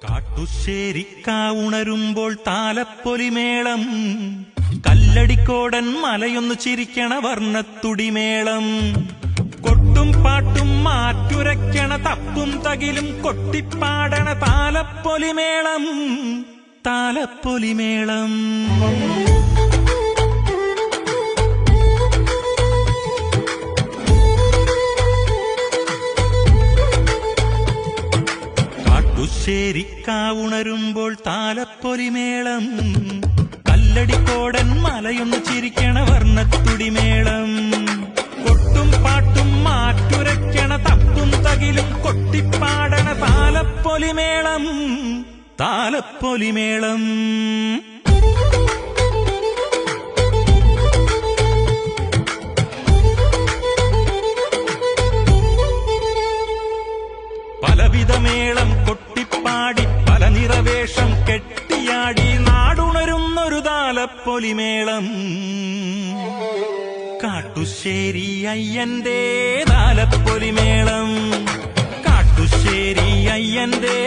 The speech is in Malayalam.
കാട്ടുശ്ശേരിക്കാവുണരുമ്പോൾ താലപ്പൊലിമേളം, കല്ലടിക്കോടൻ മലയൊന്നു ചിരിക്കണ വർണ്ണത്തുടിമേളം, കൊട്ടും പാട്ടും മാറ്റുരയ്ക്കണ തപ്പും തകിലും കൊട്ടിപ്പാടണ താലപ്പൊലിമേളം, താലപ്പൊലിമേളം. കാട്ടുശ്ശേരിക്കാവുണരുമ്പോൾ താലപ്പൊലിമേളം, കല്ലടിക്കോടൻ മലയൊന്നു ചിരിക്കണ വർണ്ണത്തുടിമേളം, കൊട്ടും പാട്ടും മാറ്റുരയ്ക്കണ തപ്പും തകിലും കൊട്ടിപ്പാടണ താലപ്പൊലിമേളം, താലപ്പൊലിമേളം. പലവിധമേളം കൊട്ടിപ്പാടി പല നിറവേഷം കെട്ടിയാടി നാടുണരുന്നൊരു താലപ്പൊലിമേളം, കാട്ടുശ്ശേരി അയ്യന്റെ താലപ്പൊലിമേളം, കാട്ടുശ്ശേരി അയ്യന്റെ